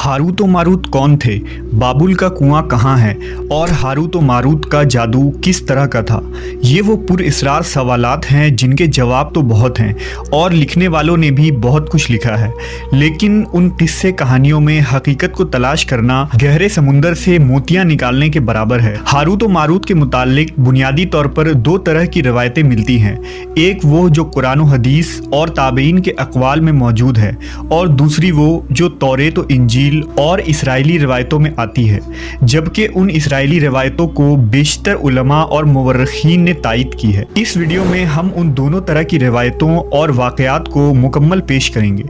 Harut व Marut कौन थे, बाबुल का कुआं कहाँ है और हारूत व मारूत का जादू किस तरह का था। ये वो पुरअसरार सवालात हैं जिनके जवाब तो बहुत हैं और लिखने वालों ने भी बहुत कुछ लिखा है, लेकिन उन किस्से कहानियों में हकीकत को तलाश करना गहरे समुंदर से मोतियां निकालने के बराबर है। हारूत व मारूत के मुतालिक बुनियादी तौर पर दो तरह की रवायतें मिलती हैं, एक वो जो कुरान व हदीस और ताबईन के अक़वाल में मौजूद है और दूसरी वो जो तौरेत व इंजील और इसराइली रिवायतों में आती है, जबकि उन इसराइली रिवायतों को बेशतर उलमा और मुवर्रिखीन ने तायीद की है। इस वीडियो में हम उन दोनों तरह की रिवायतों और वाक़यात को मुकम्मल पेश करेंगे।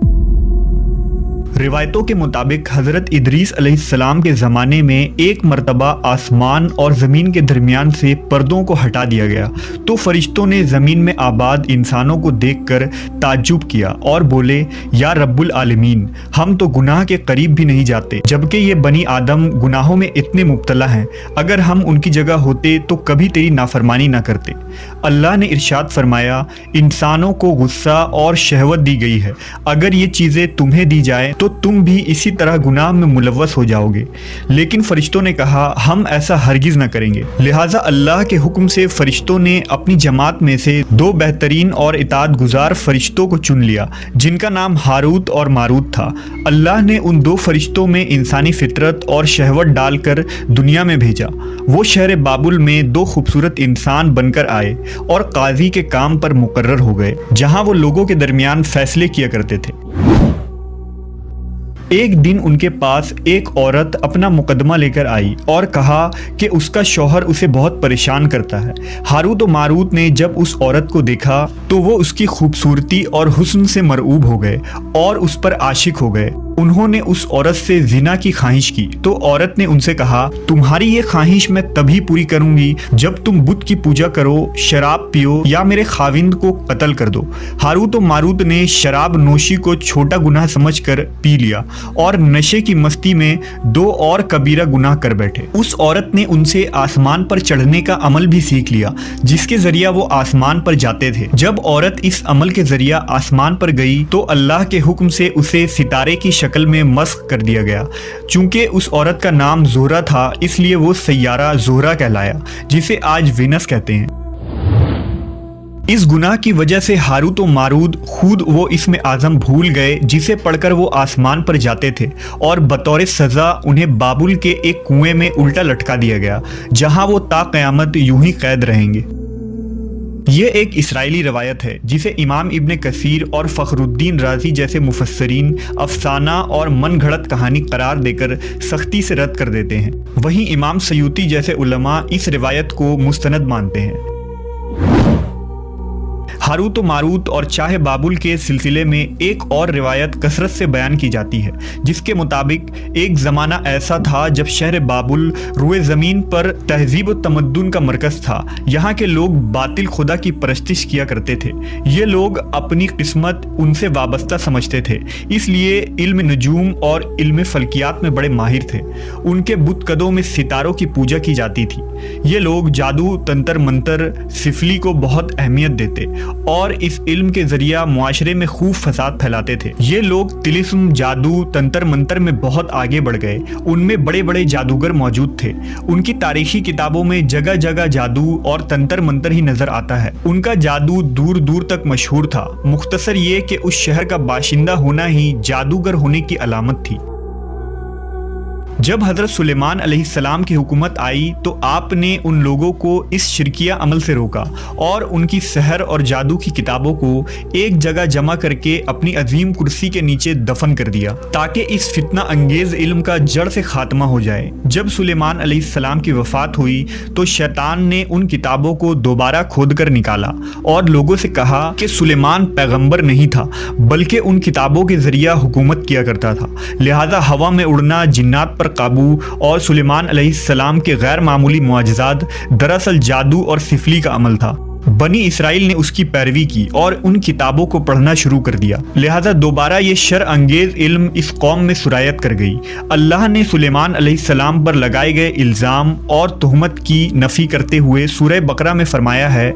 रिवायतों के मुताबिक हज़रत इदरीस अलैहिस्सलाम के ज़माने में एक मरतबा आसमान और ज़मीन के दरमियान से पर्दों को हटा दिया गया तो फरिश्तों ने ज़मीन में आबाद इंसानों को देखकर ताज्जुब किया और बोले, या रब्बुल आलमीन, हम तो गुनाह के करीब भी नहीं जाते, जबकि ये बनी आदम गुनाहों में इतने मुब्तला हैं। अगर हम उनकी जगह होते तो कभी तेरी नाफरमानी ना करते। अल्लाह ने इरशाद फरमाया, इंसानों को गुस्सा और शहवत दी गई है, अगर ये चीज़ें तुम्हें दी जाए तो तुम भी इसी तरह गुनाह में मुलव्वस हो जाओगे। लेकिन फरिश्तों ने कहा, हम ऐसा हरगिज़ न करेंगे। लिहाजा अल्लाह के हुक्म से फरिश्तों ने अपनी जमात में से दो बेहतरीन और इताअत गुजार फरिश्तों को चुन लिया, जिनका नाम हारूत और मारूत था। अल्लाह ने उन दो फरिश्तों में इंसानी फितरत और शहवत डालकर दुनिया में भेजा। वो शहर बाबुल में दो खूबसूरत इंसान बनकर आए और काजी के काम पर मुकर्रर हो गए, जहाँ वो लोगों के दरमियान फैसले किया करते थे। एक दिन उनके पास एक औरत अपना मुकदमा लेकर आई और कहा कि उसका शौहर उसे बहुत परेशान करता है। हारूत व मारूत ने जब उस औरत को देखा तो वो उसकी खूबसूरती और हुस्न से मरऊब हो गए और उस पर आशिक हो गए। उन्होंने उस औरत से जिना की ख्वाहिश की तो औरत ने उनसे कहा, तुम्हारी ये ख्वाहिश मैं तभी पूरी करूंगी जब तुम बुत की पूजा करो, शराब पियो या मेरे खाविंद को कत्ल कर दो। हारूत व मारूत ने शराब नोशी को छोटा गुनाह समझकर पी लिया और नशे की मस्ती में दो और कबीरा गुनाह कर बैठे। उस औरत ने उनसे आसमान पर चढ़ने का अमल भी सीख लिया, जिसके जरिया वो आसमान पर जाते थे। जब औरत इस अमल के जरिया आसमान पर गई तो अल्लाह के हुक्म से उसे सितारे की शक्ल में मस्ख कर दिया गया। चूंकि उस औरत का नाम ज़ोहरा था, इसलिए वो सैयारा ज़ोहरा कहलाया, जिसे आज वीनस कहते हैं। इस गुनाह की वजह से हारूत व मारूत खुद वो इसमें आज़म भूल गए जिसे पढ़कर वो आसमान पर जाते थे और बतौर सज़ा उन्हें बाबुल के एक कुएं में उल्टा लटका दिया गया, जहां वो ता क़यामत यूं ही कैद रहेंगे। ये एक इसराइली रवायत है जिसे इमाम इब्न कसीर और फ़खरुद्दीन राज़ी जैसे मुफस्सरीन अफसाना और मन घड़त कहानी करार देकर सख्ती से रद्द कर देते हैं। वहीं इमाम सयूती जैसे उलमा इस रिवायत को मुस्तनद मानते हैं। हारूत व मारूत और चाहे बाबुल के सिलसिले में एक और रिवायत कसरत से बयान की जाती है, जिसके मुताबिक एक ज़माना ऐसा था जब शहर बाबुल रुए ज़मीन पर तहजीब व तमद्दुन का मरकज़ था। यहाँ के लोग बातिल खुदा की परस्तिश किया करते थे। ये लोग अपनी किस्मत उनसे वाबस्ता समझते थे, इसलिए इल्म नजूम और इल्म फल्कियात में बड़े माहिर थे। उनके बुतकदों में सितारों की पूजा की जाती थी। ये लोग जादू, तंत्र मंत्र, सिफली को बहुत अहमियत देते और इस इल्म के जरिया मुआशरे में खूब फसाद फैलाते थे। ये लोग तिलिस्म, जादू, तंत्र मंत्र में बहुत आगे बढ़ गए। उनमें बड़े बड़े जादूगर मौजूद थे। उनकी तारीखी किताबों में जगह जगह जादू और तंत्र मंत्र ही नजर आता है। उनका जादू दूर दूर तक मशहूर था। मुख्तसर ये कि उस शहर का बाशिंदा होना ही जादूगर होने की अलामत थी। जब हज़रत सुलेमान अलैहिस्सलाम की हुकूमत आई तो आपने उन लोगों को इस शिरकिया अमल से रोका और उनकी सहर और जादू की किताबों को एक जगह जमा करके अपनी अजीम कुर्सी के नीचे दफन कर दिया, ताकि इस फितना अंगेज इल्म का जड़ से खात्मा हो जाए। जब सुलेमान अलैहिस्सलाम की वफ़ात हुई तो शैतान ने उन किताबों को दोबारा खोद कर निकाला और लोगों से कहा कि सुलेमान पैगम्बर नहीं था, बल्कि उन किताबों के जरिया हुकूमत किया करता था। लिहाजा हवा में उड़ना, जिन्नात पर काबू और सुलेमान अलैहिस्सलाम के गैर मामूली मुआजिज़ात दरअसल जादू और सिफली का अमल था। बनी इसराइल ने उसकी पैरवी की और उन किताबों को पढ़ना शुरू कर दिया। लिहाजा दोबारा ये शर अंगेज इल्म इस कौम में सुरायत कर गई। अल्लाह ने सुलेमान अलैहिस्सलाम पर लगाए गए इल्ज़ाम और तुहमत की नफ़ी करते हुए सूरह बकरा में फरमाया है,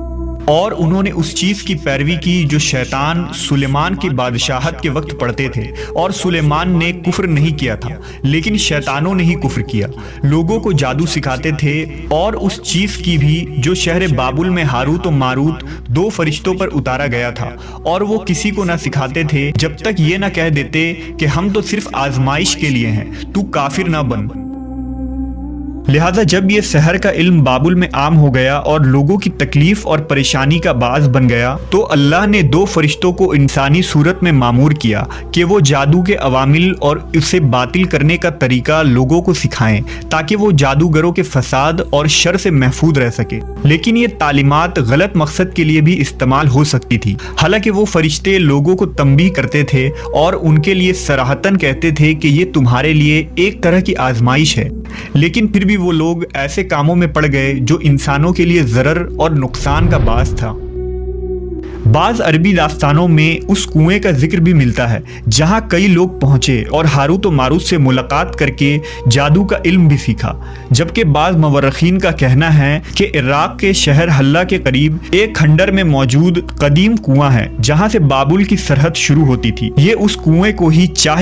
اور انہوں نے اس چیز کی پیروی کی جو شیطان سلیمان کی بادشاہت کے وقت پڑھتے تھے، اور سلیمان نے کفر نہیں کیا تھا لیکن شیطانوں نے ہی کفر کیا۔ لوگوں کو جادو سکھاتے تھے، اور اس چیز کی بھی جو شہر بابل میں ہاروت و ماروت دو فرشتوں پر اتارا گیا تھا، اور وہ کسی کو نہ سکھاتے تھے جب تک یہ نہ کہہ دیتے کہ ہم تو صرف آزمائش کے لیے ہیں، تو کافر نہ بن۔ لہذا جب یہ سحر کا علم بابل میں عام ہو گیا اور لوگوں کی تکلیف اور پریشانی کا باعث بن گیا، تو اللہ نے دو فرشتوں کو انسانی صورت میں مامور کیا کہ وہ جادو کے عوامل اور اسے باطل کرنے کا طریقہ لوگوں کو سکھائیں تاکہ وہ جادوگروں کے فساد اور شر سے محفوظ رہ سکے۔ لیکن یہ تعلیمات غلط مقصد کے لیے بھی استعمال ہو سکتی تھی، حالانکہ وہ فرشتے لوگوں کو تنبیہ کرتے تھے اور ان کے لیے صراحتاً کہتے تھے کہ یہ تمہارے لیے ایک طرح کی آزمائش ہے، لیکن پھر بھی وہ لوگ ایسے کاموں میں پڑ گئے جو انسانوں کے لیے ضرر اور نقصان کا باعث تھا۔ بعض عربی داستانوں میں اس کنویں کا ذکر بھی ملتا ہے جہاں کئی لوگ پہنچے اور ہاروت و ماروت سے ملاقات کر کے جادو کا علم بھی سیکھا، جبکہ بعض مورخین کا کہنا ہے کہ عراق کے شہر حلہ کے قریب ایک کھنڈر میں موجود قدیم کنواں ہے جہاں سے بابل کی سرحد شروع ہوتی تھی۔ یہ اس کنویں کو ہی چاہے